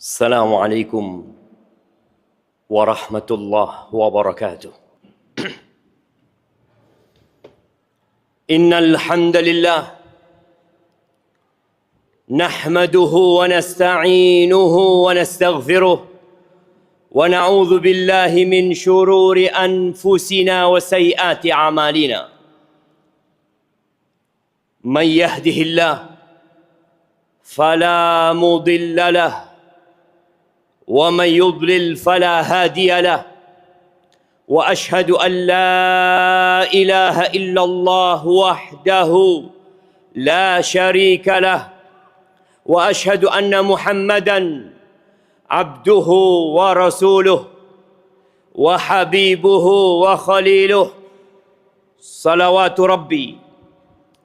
السلام عليكم ورحمة الله وبركاته. إن الحمد لله نحمده ونستعينه ونستغفره ونعوذ بالله من شرور أنفسنا وسيئات أعمالنا. من يهده الله فلا مضل له ومن يضلل فلا هادي له وأشهد أن لا إله إلا الله وحده لا شريك له وأشهد أن محمدا عبده ورسوله وحبيبه وخليله صلوات ربي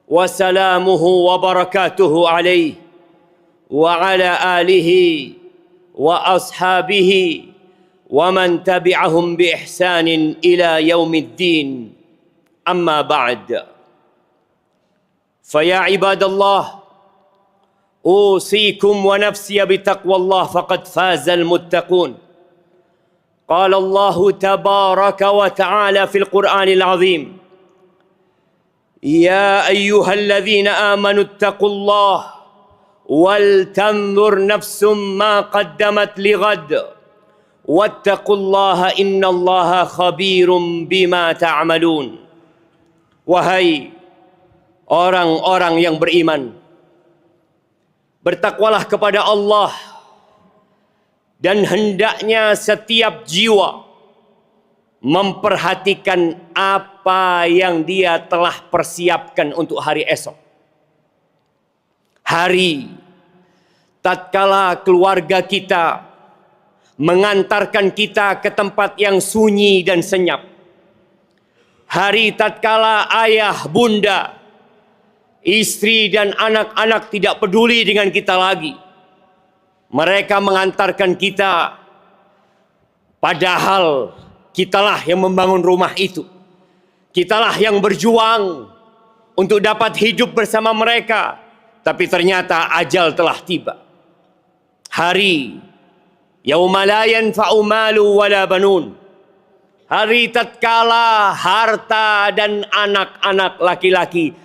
وسلامه وبركاته عليه وعلى آله وأصحابه ومن تبعهم بإحسان إلى يوم الدين. أما بعد، فيا عباد الله، أوصيكم ونفسي بتقوى الله فقد فاز المتقون. قال الله تبارك وتعالى في القرآن العظيم: يا أيها الذين آمنوا اتقوا الله ولتنظر نفس ما قدمت لغد واتقوا الله إن الله خبير بما تعملون. Wahai orang-orang yang beriman, bertakwalah kepada Allah, dan hendaknya setiap jiwa memperhatikan apa yang dia telah persiapkan untuk hari esok. Hari tatkala keluarga kita mengantarkan kita ke tempat yang sunyi dan senyap. Hari tatkala ayah, bunda, istri dan anak-anak tidak peduli dengan kita lagi. Mereka mengantarkan kita, padahal kitalah yang membangun rumah itu. Kitalah yang berjuang untuk dapat hidup bersama mereka. Tapi ternyata ajal telah tiba. Hari yauma la yanfa'u malu wala banun. Hari tatkala harta dan anak-anak laki-laki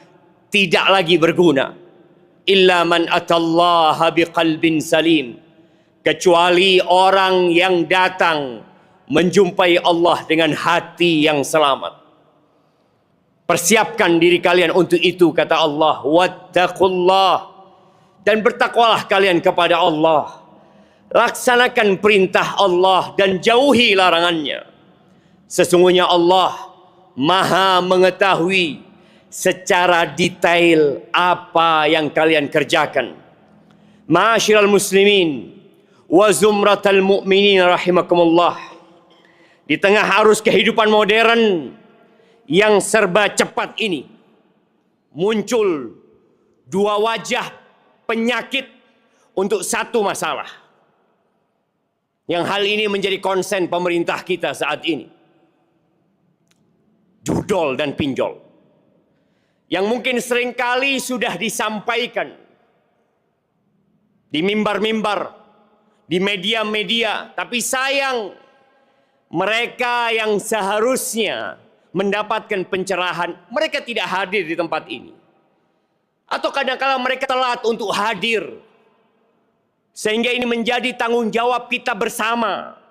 tidak lagi berguna. Illa man atallaha biqalbin salim. Kecuali orang yang datang menjumpai Allah dengan hati yang selamat. Persiapkan diri kalian untuk itu, kata Allah. Wattaqullah, dan bertakwalah kalian kepada Allah. Laksanakan perintah Allah dan jauhi larangannya. Sesungguhnya Allah Maha mengetahui secara detail apa yang kalian kerjakan. Ma'asyiral muslimin wa zumratal mu'minin rahimakumullah. Di tengah arus kehidupan modern yang serba cepat ini, muncul dua wajah penyakit untuk satu masalah. Yang hal ini menjadi konsen pemerintah kita saat ini. Judol dan pinjol. Yang mungkin seringkali sudah disampaikan di mimbar-mimbar, di media-media, tapi sayang mereka yang seharusnya mendapatkan pencerahan, mereka tidak hadir di tempat ini. Atau kadang-kala mereka telat untuk hadir. Sehingga ini menjadi tanggung jawab kita bersama.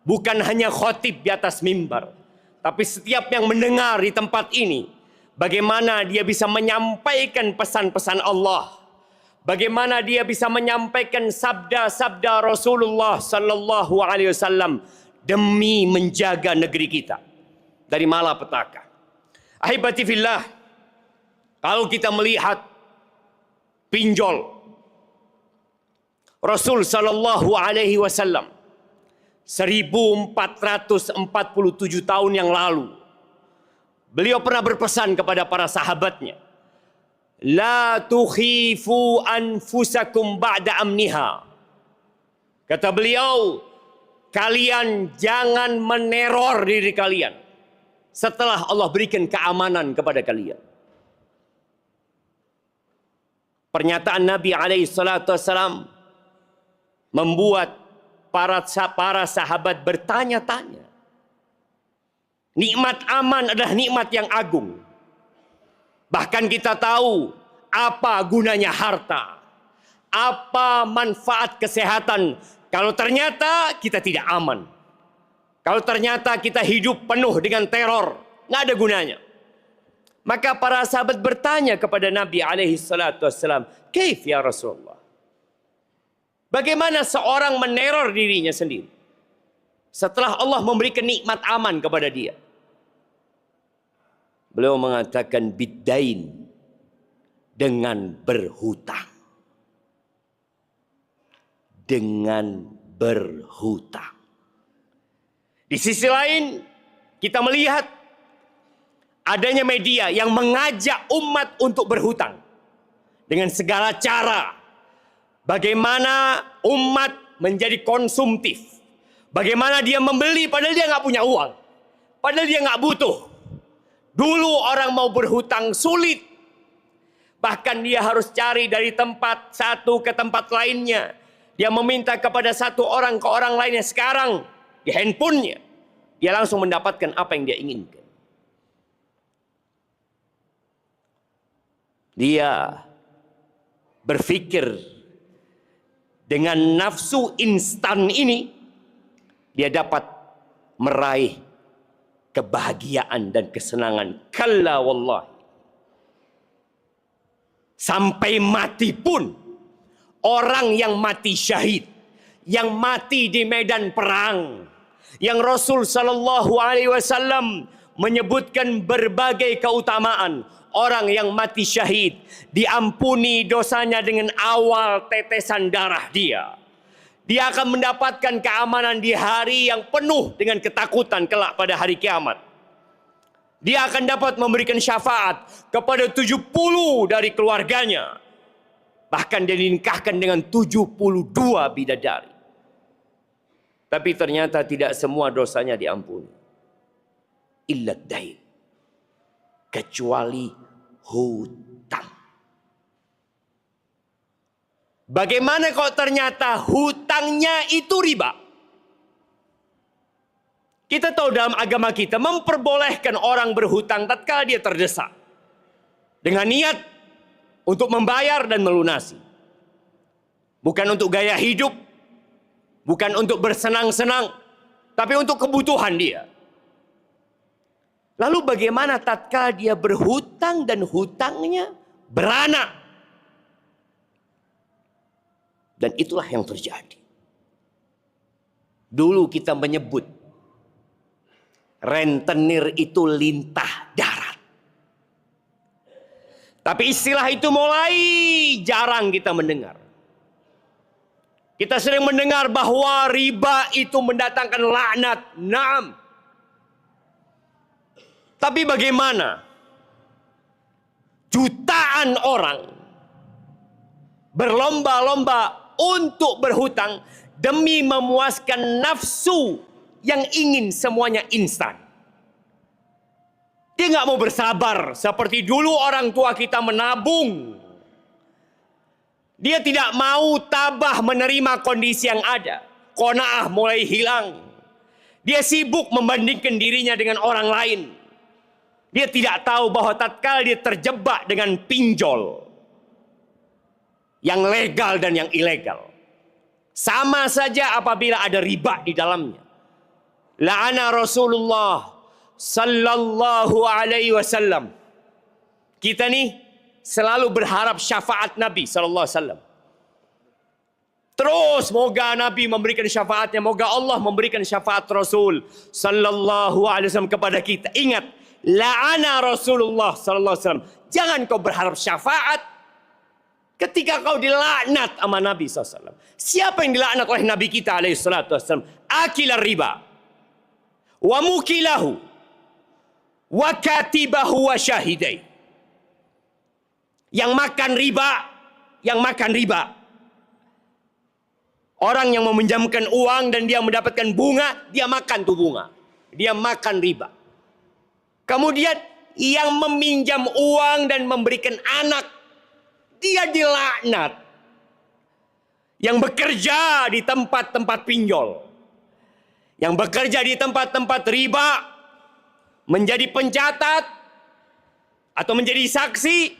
Bukan hanya khotib di atas mimbar, tapi setiap yang mendengar di tempat ini. Bagaimana dia bisa menyampaikan pesan-pesan Allah. Bagaimana dia bisa menyampaikan sabda-sabda Rasulullah sallallahu alaihi wasallam demi menjaga negeri kita dari malapetaka. Ahibati fillah, kalau kita melihat pinjol, Rasul sallallahu alaihi wasallam 1447 tahun yang lalu, beliau pernah berpesan kepada para sahabatnya, la tukhifu anfusakum ba'da amniha. Kata beliau, kalian jangan meneror diri kalian setelah Allah berikan keamanan kepada kalian. Pernyataan Nabi alaihi salatu wassalam membuat para sahabat bertanya-tanya. Nikmat aman adalah nikmat yang agung. Bahkan kita tahu apa gunanya harta, apa manfaat kesehatan kalau ternyata kita tidak aman. Kalau ternyata kita hidup penuh dengan teror, nggak ada gunanya. Maka para sahabat bertanya kepada Nabi alaihi salatu wassalam, "Kaif ya Rasulullah?" Bagaimana seorang meneror dirinya sendiri setelah Allah memberikan nikmat aman kepada dia? Beliau mengatakan biddain, dengan berhutang. Dengan berhutang. Di sisi lain, kita melihat adanya media yang mengajak umat untuk berhutang. Dengan segala cara. Bagaimana umat menjadi konsumtif. Bagaimana dia membeli padahal dia nggak punya uang. Padahal dia nggak butuh. Dulu orang mau berhutang sulit. Bahkan dia harus cari dari tempat satu ke tempat lainnya. Dia meminta kepada satu orang ke orang lainnya. Sekarang di handphonenya dia langsung mendapatkan apa yang dia inginkan. Dia berpikir dengan nafsu instan ini dia dapat meraih kebahagiaan dan kesenangan. Kalla wallahi. Sampai mati pun orang yang mati syahid, yang mati di medan perang, yang Rasul sallallahu alaihi wasallam menyebutkan berbagai keutamaan. Orang yang mati syahid diampuni dosanya dengan awal tetesan darah dia. Dia akan mendapatkan keamanan di hari yang penuh dengan ketakutan kelak pada hari kiamat. Dia akan dapat memberikan syafaat kepada 70 dari keluarganya. Bahkan dia dinikahkan dengan 72 bidadari. Tapi ternyata tidak semua dosanya diampuni. Illa dain. Kecuali hutang. Bagaimana kalau ternyata hutangnya itu riba? Kita tahu dalam agama kita memperbolehkan orang berhutang tatkala dia terdesak. Dengan niat untuk membayar dan melunasi. Bukan untuk gaya hidup. Bukan untuk bersenang-senang. Tapi untuk kebutuhan dia. Lalu bagaimana tatkala dia berhutang dan hutangnya beranak? Dan itulah yang terjadi. Dulu kita menyebut rentenir itu lintah darat. Tapi istilah itu mulai jarang kita mendengar. Kita sering mendengar bahwa riba itu mendatangkan laknat. Naam. Tapi bagaimana jutaan orang berlomba-lomba untuk berhutang demi memuaskan nafsu yang ingin semuanya instan. Dia nggak mau bersabar seperti dulu orang tua kita menabung. Dia tidak mau tabah menerima kondisi yang ada. Qanaah mulai hilang. Dia sibuk membandingkan dirinya dengan orang lain. Dia tidak tahu bahwa tatkala dia terjebak dengan pinjol yang legal dan yang ilegal. Sama saja apabila ada riba di dalamnya. La'ana Rasulullah sallallahu alaihi wasallam. Kita nih selalu berharap syafaat Nabi sallallahu alaihi wasallam. Terus moga Nabi memberikan syafaatnya, moga Allah memberikan syafaat Rasul sallallahu alaihi wasallam kepada kita. Ingat, la'ana Rasulullah sallallahu alaihi wasallam. Jangan kau berharap syafaat ketika kau dilaknat sama Nabi SAW. Siapa yang dilaknat oleh Nabi kita SAW? Akil riba. Wa mukilahu. Wa katibahu wa syahidai. Yang makan riba. Yang makan riba. Orang yang meminjamkan uang dan dia mendapatkan bunga. Dia makan tuh bunga. Dia makan riba. Kemudian yang meminjam uang dan memberikan anak. Dia dilaknat. yang bekerja di tempat-tempat pinjol, yang bekerja di tempat-tempat riba, menjadi pencatat atau menjadi saksi,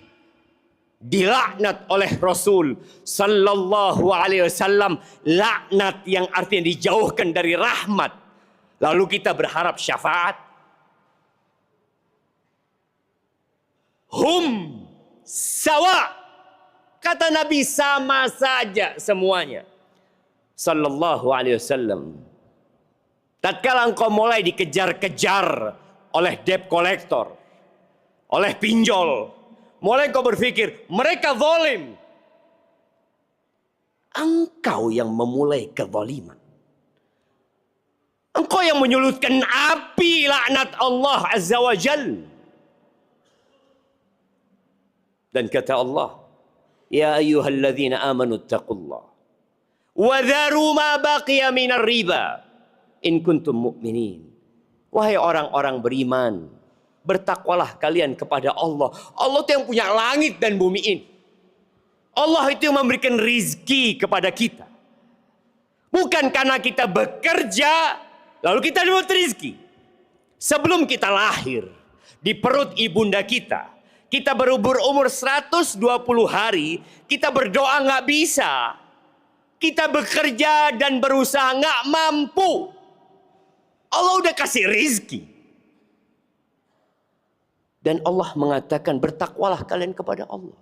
dilaknat oleh Rasul sallallahu alaihi wasallam, laknat yang artinya dijauhkan dari rahmat. Lalu kita berharap syafaat. Hum sawa, kata Nabi, sama saja semuanya sallallahu alaihi wasallam. Tatkala engkau mulai dikejar-kejar oleh debt collector, oleh pinjol, mulai kau berpikir mereka zalim, engkau yang memulai kezaliman. Engkau yang menyulutkan api laknat Allah Azza wa Jal. Dan kata Allah, ya ayyuhalladzina amanu taqullah wa dharu ma baqiya minar riba in kuntum mu'minin. Wahai orang-orang beriman, bertakwalah kalian kepada Allah. Allah itu yang punya langit dan bumi ini. Allah itu yang memberikan rizki kepada kita. Bukan karena kita bekerja lalu kita dapat rizki. Sebelum kita lahir di perut ibunda kita, kita baru berumur 120 hari, kita berdoa nggak bisa. Kita bekerja dan berusaha nggak mampu. Allah udah kasih rizki. Dan Allah mengatakan bertakwalah kalian kepada Allah.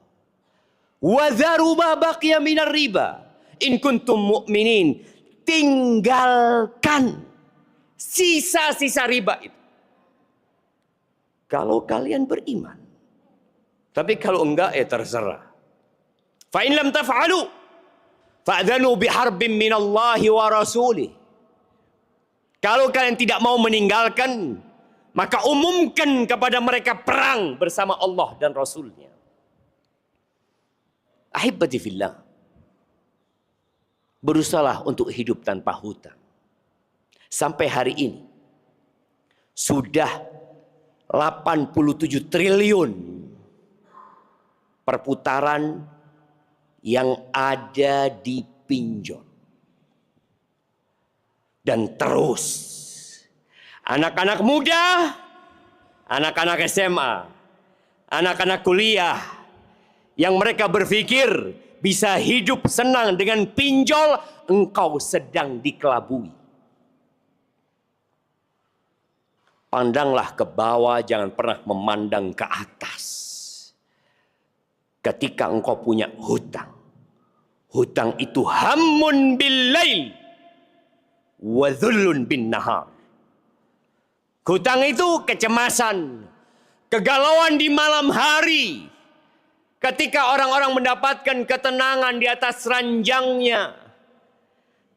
Wa dharu ma baqiya minar riba in kuntum mu'minin. Tinggalkan sisa-sisa riba itu kalau kalian beriman. Tapi kalau enggak ya terserah. Fa in lam taf'alu fa'dhanu biharbin minallahi wa rasulih. Kalau kalian tidak mau meninggalkan, maka umumkan kepada mereka perang bersama Allah dan Rasulnya. Ahibati fillah, berusahalah untuk hidup tanpa hutang. Sampai hari ini sudah 87 triliun perputaran yang ada di pinjol. Dan terus anak-anak muda, anak-anak SMA, anak-anak kuliah yang mereka berpikir bisa hidup senang dengan pinjol, engkau sedang dikelabui. Pandanglah ke bawah, jangan pernah memandang ke atas. Ketika engkau punya hutang, hutang itu hammun bil lail wa dhullun bin nahar. Hutang itu kecemasan, kegalauan di malam hari. Ketika orang-orang mendapatkan ketenangan di atas ranjangnya.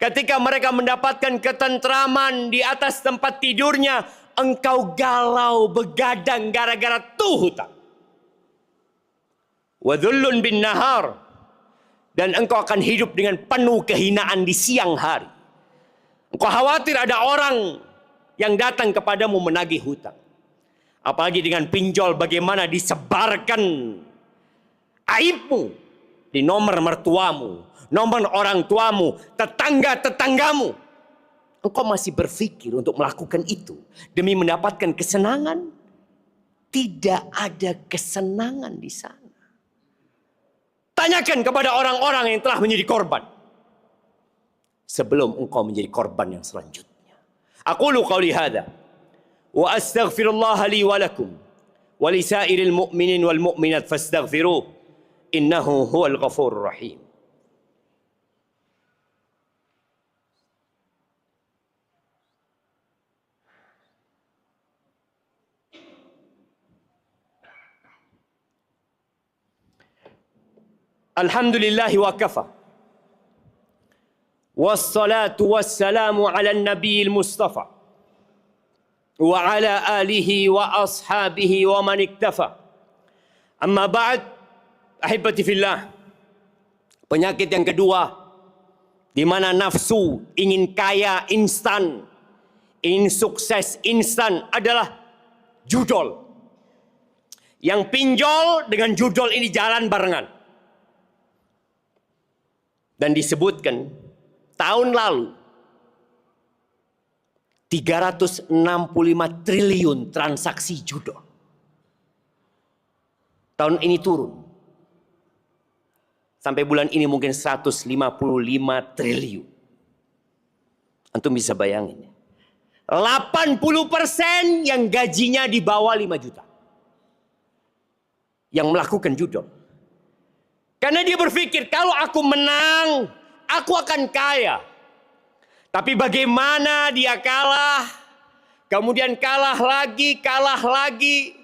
Ketika mereka mendapatkan ketentraman di atas tempat tidurnya, engkau galau begadang gara-gara tuh hutang. Wa dhullun bin nahar. Dan engkau akan hidup dengan penuh kehinaan di siang hari. Engkau khawatir ada orang yang datang kepadamu menagih hutang. Apalagi dengan pinjol, bagaimana disebarkan aibmu di nomor mertuamu, nomor orang tuamu, tetangga-tetanggamu. Engkau masih berpikir untuk melakukan itu demi mendapatkan kesenangan? Tidak ada kesenangan di sana. Tanyakan kepada orang-orang yang telah menjadi korban sebelum engkau menjadi korban yang selanjutnya. Aqulu qawli hadza wa astaghfirullah li wa lakum wa li sa'iril mu'minin wal mu'minat fastaghfiruh innahu huwal ghafurur rahim. Alhamdulillahi wa kafa. Wassalatu wassalamu ala nabiyil mustafa wa ala alihi wa ashabihi wa man iktafa. Amma ba'd, ahibati fillah. Penyakit yang kedua, di mana nafsu ingin kaya instan, ingin sukses instan, adalah judol. Yang pinjol dengan judol ini jalan barengan. Dan disebutkan tahun lalu 365 triliun transaksi judol. Tahun ini turun. Sampai bulan ini mungkin 155 triliun. Antum bisa bayangin. 80% yang gajinya di bawah 5 juta. Yang melakukan judol. Karena dia berpikir, kalau aku menang, aku akan kaya. Tapi bagaimana dia kalah, kemudian kalah lagi.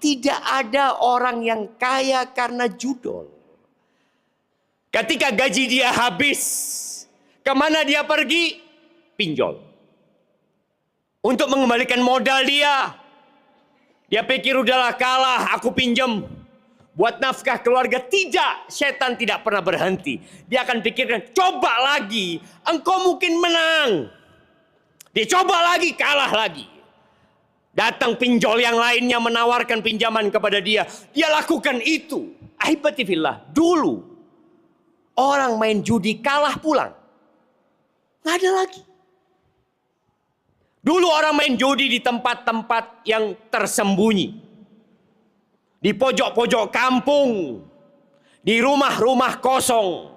Tidak ada orang yang kaya karena judol. Ketika gaji dia habis, kemana dia pergi? Pinjol. Untuk mengembalikan modal dia. Dia pikir udahlah kalah, aku pinjam. Buat nafkah keluarga. Tidak, setan tidak pernah berhenti. Dia akan pikirkan, coba lagi, engkau mungkin menang. Dia coba lagi, kalah lagi. Datang pinjol yang lainnya menawarkan pinjaman kepada dia. Dia lakukan itu. Ahibatifillah, dulu orang main judi kalah pulang. Nggak ada lagi. Dulu orang main judi di tempat-tempat yang tersembunyi. Di pojok-pojok kampung, di rumah-rumah kosong.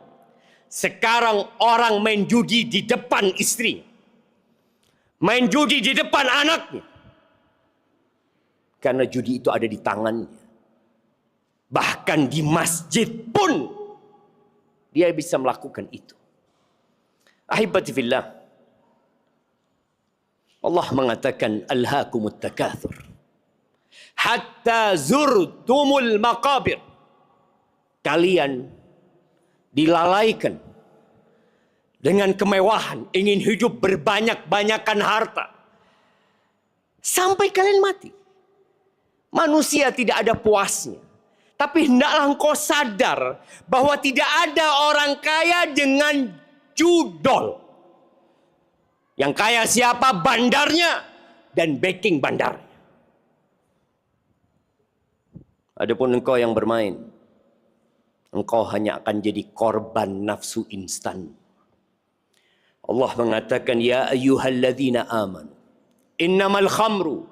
Sekarang orang main judi di depan istri, main judi di depan anaknya. Karena judi itu ada di tangannya. Bahkan di masjid pun dia bisa melakukan itu. Ahibati fillah, Allah mengatakan alhaakumut takatsur hatta zurtumul maqabir. Kalian dilalaikan dengan kemewahan, ingin hidup berbanyak-banyakan harta sampai kalian mati. Manusia tidak ada puasnya. Tapi hendaklah engkau sadar bahwa tidak ada orang kaya dengan judol. Yang kaya siapa? Bandarnya dan backing bandar. Adapun engkau yang bermain, engkau hanya akan jadi korban nafsu instan. Allah mengatakan, ya ayyuhalladzina amanu, innamal khamru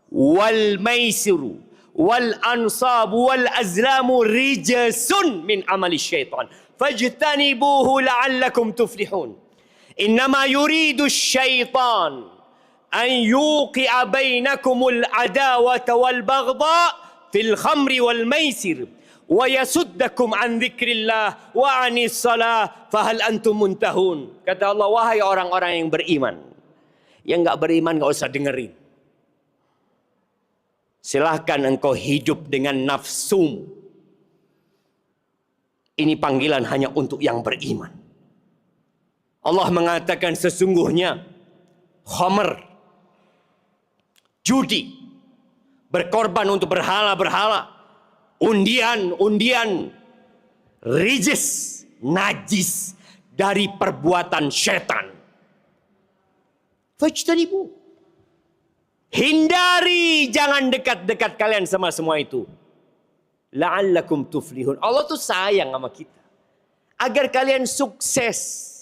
wal maisiru wal ansabu wal azlamu rijsun min amali syaitan fajtanibuhu la'allakum tuflihun. Innama yuridu syaitan an yuqi'a bainakumul adawata wal baghdha fil khamri wal maisir wa yasuddakum an dzikrillah wa anis salah fahal antum muntahun. Kata Allah, wahai orang-orang yang beriman. Yang enggak beriman enggak usah dengerin. Silahkan engkau hidup dengan nafsumu. Ini panggilan hanya untuk yang beriman. Allah mengatakan sesungguhnya khamr, judi, berkorban untuk berhala-berhala, undian-undian, rijis, najis dari perbuatan setan. Fajtanibu. Hindari, jangan dekat-dekat kalian sama semua itu. La'allakum tuflihun. Allah tuh sayang sama kita. Agar kalian sukses.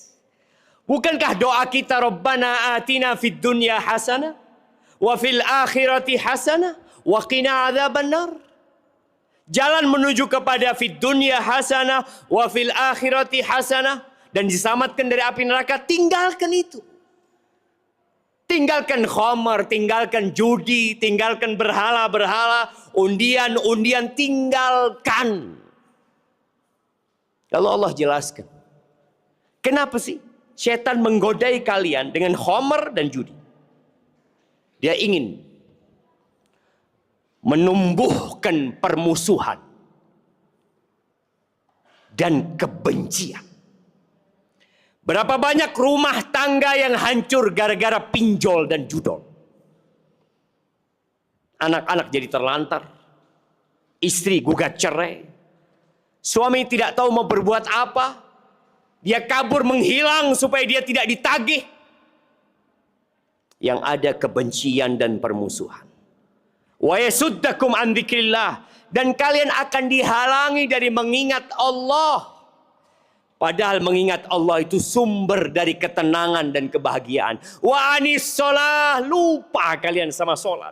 Bukankah doa kita, Rabbana atina fid dunya hasanah wa fil akhirati hasanah wa qina adzabannar. Jalan menuju kepada fid dunya hasanah wa fil akhirati hasanah, dan diselamatkan dari api neraka. Tinggalkan itu. Tinggalkan khamar, tinggalkan judi, tinggalkan berhala-berhala, undian-undian, tinggalkan. Lalu Allah jelaskan, kenapa sih setan menggodai kalian dengan khamar dan judi? Dia ingin menumbuhkan permusuhan dan kebencian. Berapa banyak rumah tangga yang hancur gara-gara pinjol dan judol. Anak-anak jadi terlantar. Istri gugat cerai. Suami tidak tahu mau berbuat apa. Dia kabur menghilang supaya dia tidak ditagih. Yang ada kebencian dan permusuhan. Wa yasuddakum an dzikrillah, dan kalian akan dihalangi dari mengingat Allah. Padahal mengingat Allah itu sumber dari ketenangan dan kebahagiaan. Wa anis sholah, lupa kalian sama sholat.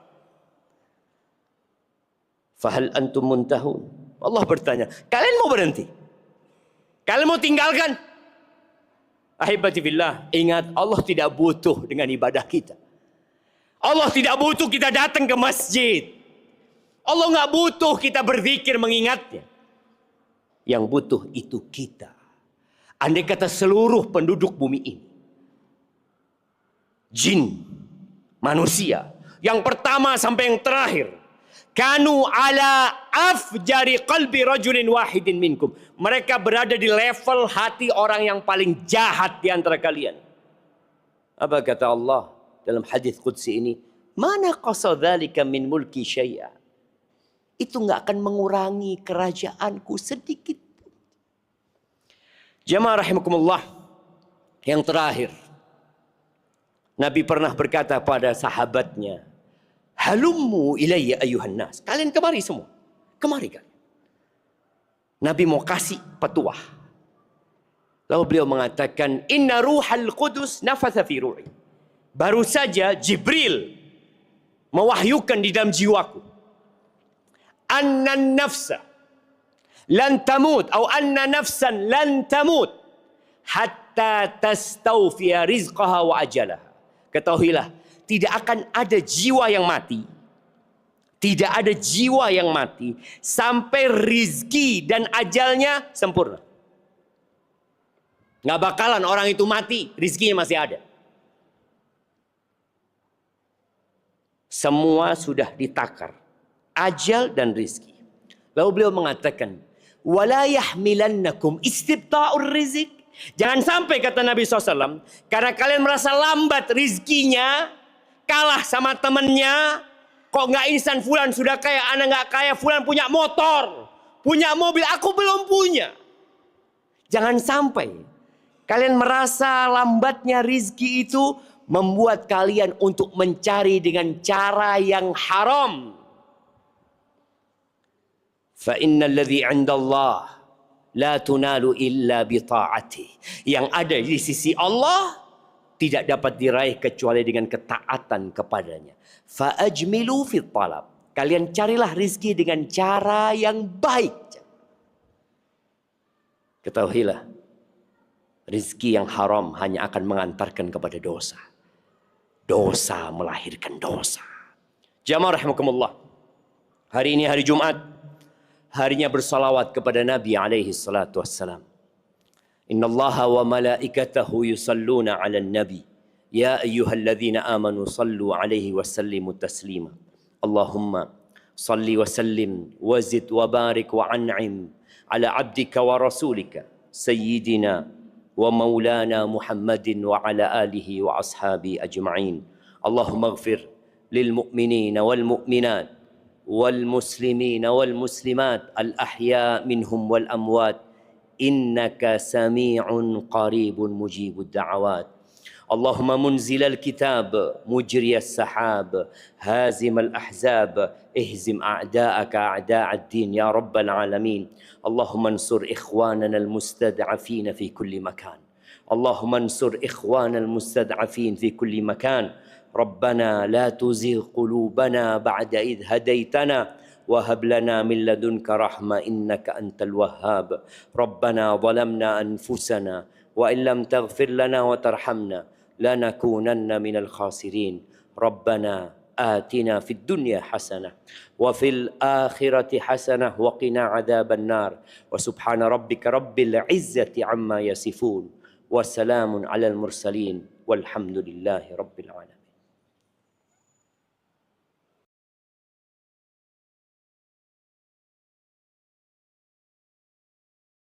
Fahal antum muntahun. Allah bertanya, kalian mau berhenti? Kalian mau tinggalkan? Ahibati billah, ingat Allah tidak butuh dengan ibadah kita. Allah tidak butuh kita datang ke masjid. Allah nggak butuh kita berzikir mengingatnya. Yang butuh itu kita. Andai kata seluruh penduduk bumi ini, jin, manusia, yang pertama sampai yang terakhir, kanu ala afjari qalbi rajulin wahidin minkum. Mereka berada di level hati orang yang paling jahat di antara kalian. Apa kata Allah dalam hadis qudsi ini? Mana qasadzalika min mulki syai'a. Itu nggak akan mengurangi kerajaanku sedikit. Jamaah rahimakumullah. Yang terakhir, Nabi pernah berkata pada sahabatnya, halummu ilayya ayuhan nas. Kalian kemari semua. Kemari kalian. Nabi mau kasih petuah. Lalu beliau mengatakan, inna ruhal qudus nafatha fi ruhi. Baru saja Jibril mewahyukan di dalam jiwaku. Anna nafsa lan tamut. Atau anna nafsan lan tamut. Hatta tastawfiya rizqaha wa ajalaha. Ketahuilah, tidak akan ada jiwa yang mati. Tidak ada jiwa yang mati sampai rizki dan ajalnya sempurna. Nggak bakalan orang itu mati, rizkinya masih ada. Semua sudah ditakar, ajal dan rizki. Lalu beliau mengatakan, wala yahmilannakum istibta'ur rizq. Jangan sampai kata Nabi SAW, karena kalian merasa lambat rizkinya, kalah sama temannya, kok nggak instan fulan sudah kaya, anak nggak kaya, fulan punya motor, punya mobil, aku belum punya. Jangan sampai kalian merasa lambatnya rizki itu membuat kalian untuk mencari dengan cara yang haram. Fa innal ladzi 'inda Allah la tunalu illa bi ta'ati. Yang ada di sisi Allah tidak dapat diraih kecuali dengan ketaatan kepadanya. Fa ajmilu fit talab. Kalian carilah rizki dengan cara yang baik. Ketahuilah, rizki yang haram hanya akan mengantarkan kepada dosa. Dosa melahirkan dosa. Jamaah rahimakumullah. Hari ini hari Jumat. Harinya bersalawat kepada Nabi alaihi salatu wassalam. Inna Allaha wa malaikatahu yusalluna ala nabi. Ya ayyuhalladzina amanu sallu alaihi wa sallimu taslima. Allahumma salli wa sallim wa zid wa barik wa an'im ala abdika wa rasulika sayyidina wa maulana Muhammadin wa ala alihi wa ashabi ajma'in. Allahumma ighfir lil mu'minina wal mu'minat wal muslimina wal muslimat al ahya minhum wal amwat innaka sami'un qaribun mujibud da'awat. اللهم منزل الكتاب مجري السحاب هازم الأحزاب اهزم أعداءك أعداء الدين يا رب العالمين. اللهم انصر إخواننا المستضعفين في كل مكان. اللهم انصر إخواننا المستضعفين في كل مكان. ربنا لا تزغ قلوبنا بعد إذ هديتنا وهب لنا من لدنك رحمة إنك أنت الوهاب. ربنا ظلمنا أنفسنا وإن لم تغفر لنا وترحمنا لنكونن من الخاسرين. ربنا آتنا في الدنيا حسنة وفي الآخرة حسنة وقنا عذاب النار. وسبحان ربك رب العزة عما يصفون وسلام على المرسلين والحمد لله رب العالمين.